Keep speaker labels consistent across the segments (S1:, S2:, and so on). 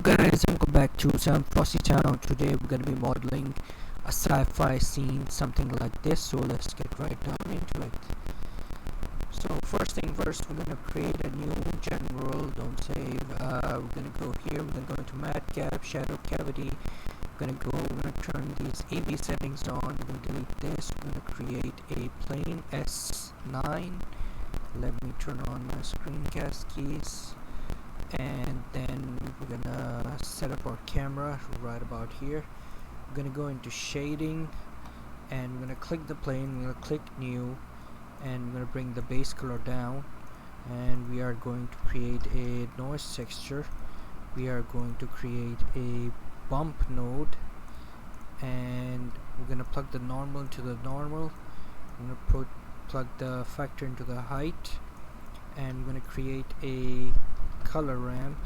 S1: Guys, welcome back to some Frosti-Town. Today we're going to be modeling a sci-fi scene, something like this. So let's get right down into it. So first thing first, we're going to create a new general, don't save. We're going to go here, we're going to go into matte cap, shadow cavity. We're going to turn these AV settings on. We're going to delete this. We're going to create a plane S9. Let me turn on my screencast keys. And then we're gonna set up our camera right about here. We're gonna go into shading and we're gonna click the plane, we're gonna click new, and we're gonna bring the base color down, and we are going to create a noise texture. We are going to create a bump node, and we're gonna plug the normal into the normal. I'm gonna plug the factor into the height, and we're gonna create a color ramp.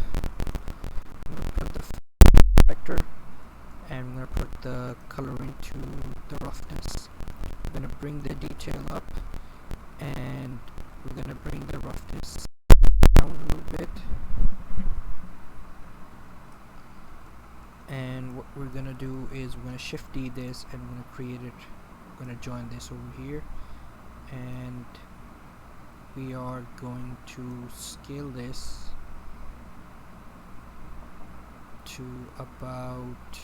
S1: I'm going to put the factor, and I'm going to put the color into the roughness. I'm going to bring the detail up, and we're going to bring the roughness down a little bit. And what we're going to do is we're going to shift D this, and we're going to create it. We're going to join this over here, and we are going to scale this to about,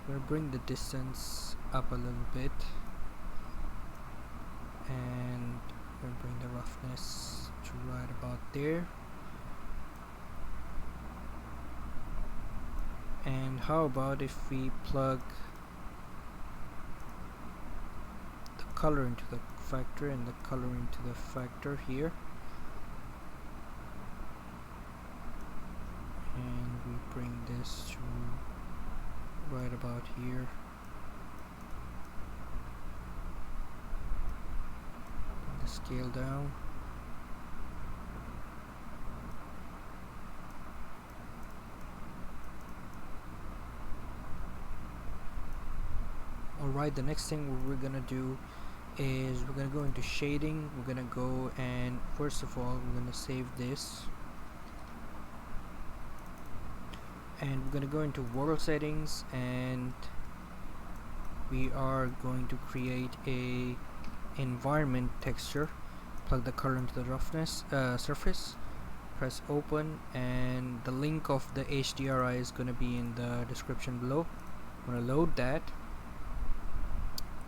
S1: we're going to bring the distance up a little bit, and we're going to bring the roughness to right about there. And how about if we plug the color into the factor and the color into the factor here, and we bring this to right about here. Bring the scale down. Alright, the next thing we're gonna do is we're gonna go into shading. We're gonna go, and first of all we're gonna save this, and we're going to go into world settings, and we are going to create a environment texture. Plug the color into the roughness surface, press open, and the link of the HDRI is going to be in the description below. I'm going to load that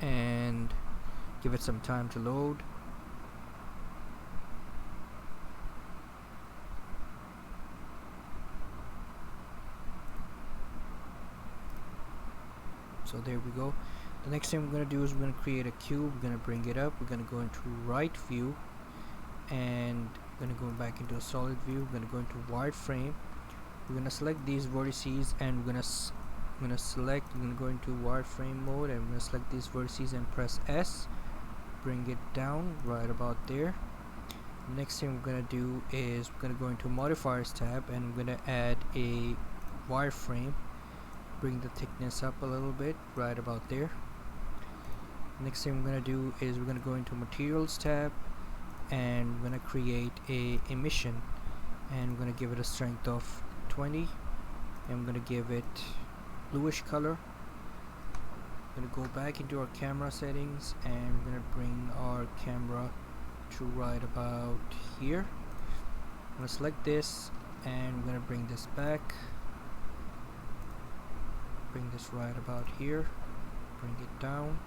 S1: and give it some time to load. So there we go. The next thing we're going to do is we're going to create a cube. We're going to bring it up. We're going to go into right view, and we're going to go back into a solid view. We're going to go into wireframe. We're going to select these vertices, and we're going to go into wireframe mode, and we're going to select these vertices and press S. Bring it down right about there. The next thing we're going to do is we're going to go into modifiers tab, and we're going to add a wireframe. Bring the thickness up a little bit right about there. Next thing we're going to do is we're going to go into materials tab, and we're going to create a emission, and we're going to give it a strength of 20, and we're going to give it bluish color. We're going to go back into our camera settings, and we're going to bring our camera to right about here. I'm going to select this, and we're going to bring this back. Bring this right about here, bring it down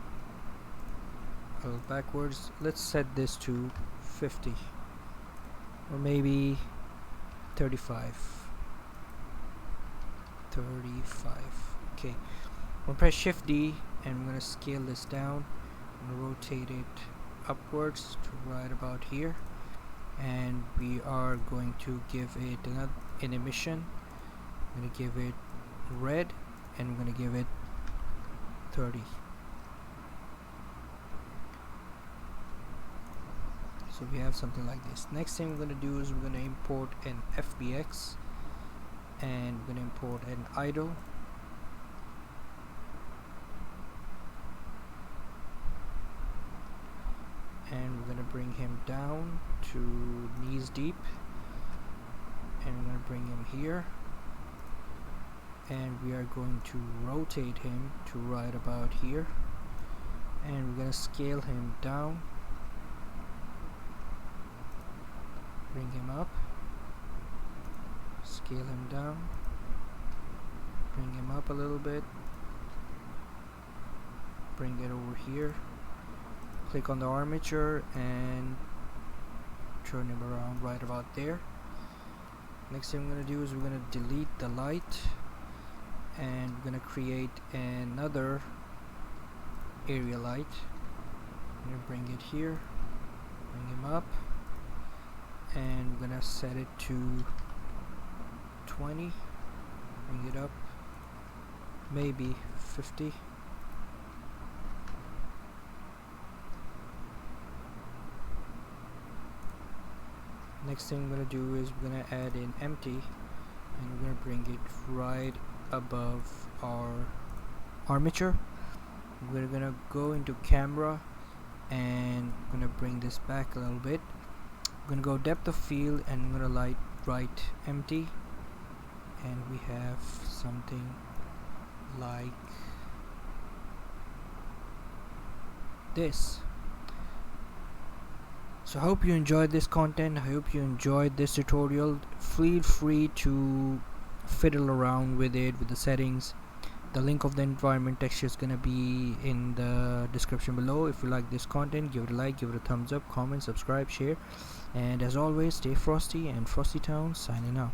S1: a little backwards. Let's set this to 50 or maybe 35. Okay, I'm gonna press Shift D, and I'm gonna scale this down. I'm gonna rotate it upwards to right about here, and we are going to give it an emission. I'm gonna give it red, and I'm going to give it 30. So we have something like this. Next thing we're going to do is we're going to import an FBX, and we're going to import an idle, and we're going to bring him down to knees deep, and we're going to bring him here, and we are going to rotate him to right about here, and we're gonna scale him down, bring him up, scale him down, bring him up a little bit, bring it over here, click on the armature and turn him around right about there. Next thing we're going to do is we're going to delete the light, and we're going to create another area light. I'm going to bring it here, bring him up, and we're going to set it to 20, bring it up, maybe 50. Next thing we're going to do is we're going to add an empty, and we're going to bring it right above our armature. We're going to go into camera, and we're going to bring this back a little bit. We're going to go depth of field, and I'm going to write empty, and we have something like this. So I hope you enjoyed this content. I hope you enjoyed this tutorial. Feel free to fiddle around with it, with the settings. The link of the environment texture is gonna be in the description below. If you like this content, give it a like, give it a thumbs up, comment, subscribe, share, and as always, stay frosty, and Frosti-Town signing out.